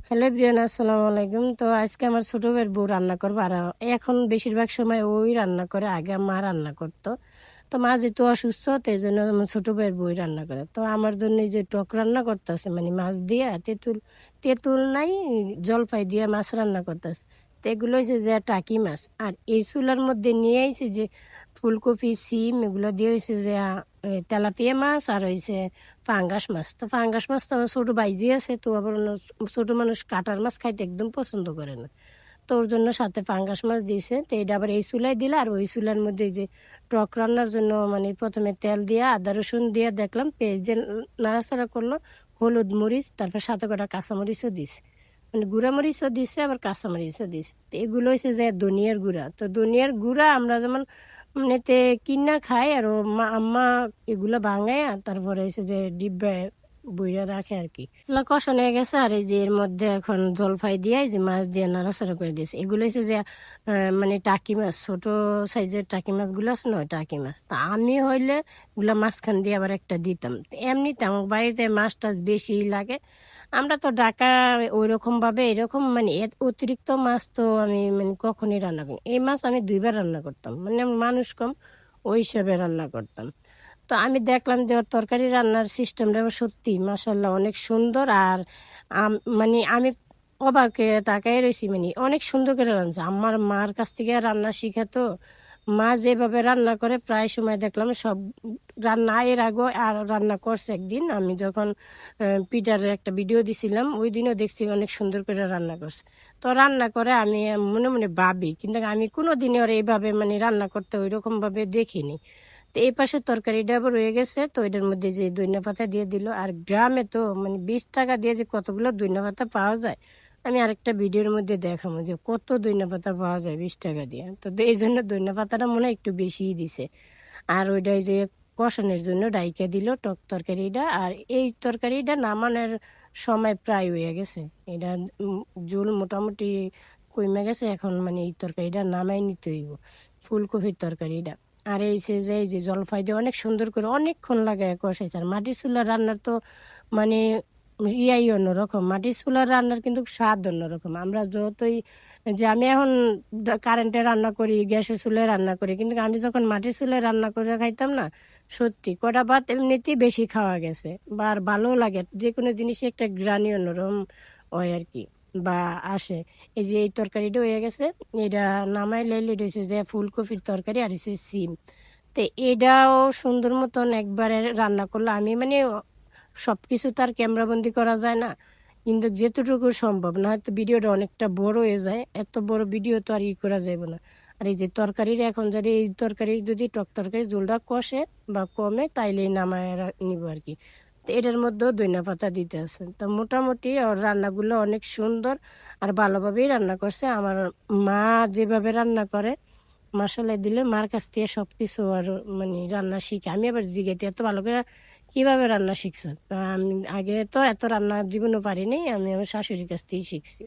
Hello everyone, আসসালামু আলাইকুম। তো আজকে আমার ছোট ভাইয়ের বউ রান্না করবো। আর এখন বেশিরভাগ সময় ওই রান্না করে, আগে মা রান্না করতো। তো মা যেহেতু অসুস্থ, তো এই জন্য আমার ছোট ভাইয়ের বই রান্না করে। তো আমার জন্য এই যে টক রান্না করতেছে, মানে মাছ দিয়ে তেঁতুল তেঁতুল নাই, জলপাই দিয়ে মাছ রান্না করতেছে। তো এগুলো হয়েছে যে টাকি মাছ। আর এই চুলার মধ্যে নিয়ে আইছে যে ফুলকপি, সিম, এগুলো দিয়ে হয়েছে যে তেলাপিয়া মাছ, আর হয়েছে ফাঙ্গাস মাছ। তো ফাঙ্গাস মাছ তো আমার ছোটো বাইজি আছে, তো আবার ছোটো মানুষ কাটার মাছ খাইতে একদম পছন্দ করে না। তো ওর জন্য সাথে ফাঙ্গাস মাছ দিয়েছে। তো এটা আবার এই চুলাই দিলে, আর ওই চুলার মধ্যে যে টক রান্নার জন্য মানে প্রথমে তেল দিয়ে আদা রসুন দিয়ে দেখলাম পেঁয়াজ দিয়ে নাড়াচাড়া করলো, হলুদ মরিচ, তারপর সাথে কটা কাঁচামরিচও দিছে, মানে গুঁড়া মরিচও দিছে আবার কাঁচামরিচও দিছে। তো এগুলো হয়েছে যে ধনিয়ার গুঁড়া। তো ধনিয়ার গুঁড়া আমরা যেমন এতে কিনা খাই, আর আম্মা এগুলো ভাঙায় তারপরে হয়েছে যে ডিব্বায় বইরা রাখে আর কি। এগুলো কষানো হয়ে গেছে, আর এই যে এর মধ্যে এখন জলফাই দিয়ে যে মাছ দিয়ে নাড়াচাড়া করে দিয়েছে। এগুলো হচ্ছে যে মানে টাকি মাছ, ছোট সাইজের টাকি মাছগুলো আছে না, ওই টাকি মাছ। তা আমি হইলে ওগুলা মাঝখান দিয়ে আবার একটা দিতাম। এমনিতে আমার বাড়িতে মাছ টাছ বেশি লাগে। আমরা তো ঢাকা ওই রকম ভাবে এরকম মানে অতিরিক্ত মাছ তো আমি মানে কখনই রান্না করি। এই মাছ আমি 2বার রান্না করতাম, মানে মানুষ কম, ওই হিসাবে রান্না করতাম। তো আমি দেখলাম যে ওর তরকারি রান্নার সিস্টেমটা সত্যি মাশাল্লাহ অনেক সুন্দর। আর মানে আমি অবাকে তাকাই রয়েছি, মানে অনেক সুন্দর করে রান্না। আমার মার কাছ থেকে রান্না শিখে, তো মা যেভাবে রান্না করে প্রায় সময় দেখলাম সব রান্না এর আগে আর রান্না করছে। একদিন আমি যখন পিঠার একটা ভিডিও দিছিলাম, ওই দিনও দেখছি অনেক সুন্দর করে রান্না করছে। তো রান্না করে আমি মনে মনে ভাবি, কিন্তু আমি কোনো দিনে ওর এইভাবে মানে রান্না করতে ওই রকম ভাবে দেখিনি। তো এই পাশে তরকারিটা আবার রয়ে গেছে, তো এটার মধ্যে যে ধনিয়া পাতা দিয়ে দিল। আর গ্রামে তো মানে 20 টাকা দিয়ে যে কতগুলো ধনিয়া পাতা পাওয়া যায়, আমি আরেকটা ভিডিওর মধ্যে দেখাবো যে কত ধনিয়া পাতা পাওয়া যায় 20 টাকা দিয়ে। তো এই জন্য ধনিয়া পাতাটা মনে হয় একটু বেশিই দিছে। আর ওইটাই যে কষানোর জন্য ডাইকা দিল টক তরকারিটা। আর এই তরকারিটা নামানোর সময় প্রায় হয়ে গেছে। এটা ঝোল মোটামুটি কমে গেছে, এখন মানে এই তরকারিটা নামাই নিতে হইব, ফুলকপির তরকারিটা। আর এই যে জলফাই দিয়ে অনেক সুন্দর করে অনেকক্ষণ লাগায় কষাইছে। আর মাটির চুলার রান্নার তো মানে ইয়াই অন্যরকম, মাটির চুলার রান্নার কিন্তু স্বাদ অন্যরকম। আমরা যতই যে আমি এখন কারেন্টে রান্না করি, গ্যাসের চুলায় রান্না করি, কিন্তু আমি যখন মাটির চুলায় রান্না করে খাইতাম না, সত্যি কটা ভাত এমনিতেই বেশি খাওয়া গেছে, বা আর ভালো লাগে। যে কোনো জিনিসই একটা গ্রানি অন্যরকম হয় আর কি, বা আসে। এই যে এই তরকারিটা হয়ে গেছে, এটা নামাই লাইলে হয়েছে যে ফুলকপির তরকারি, আর হচ্ছে সিম। তো এটাও সুন্দর মতন একবারে রান্না করলে আমি মানে সবকিছু তো আর ক্যামেরাবন্দি করা যায় না, কিন্তু যেতটুকু সম্ভব, না হয়তো ভিডিওটা অনেকটা বড় হয়ে যায়। এত বড় ভিডিও তো আর করা যাবে না। আর এই যে তরকারির এখন যদি এই তরকারির যদি টক তরকারি ঝোলটা কষে বা কমে, তাইলেই নামায় নিব আর কি। তো এটার মধ্যেও ধনিয়া পাতা দিতে আছে। তো মোটামুটি ওর রান্নাগুলো অনেক সুন্দর আর ভালোভাবেই রান্না করছে। আমার মা যেভাবে রান্না করে মশলা দিলে মার কাছ থেকে সবকিছু আর মানে রান্না শিখে। আমি আবার জিজ্ঞাসা এত ভালো করে কিভাবে রান্না শিখছো? আমি আগে তো এত রান্না জীবনও পারিনি, আমি আমার শাশুড়ির কাছ থেকেই শিখছি।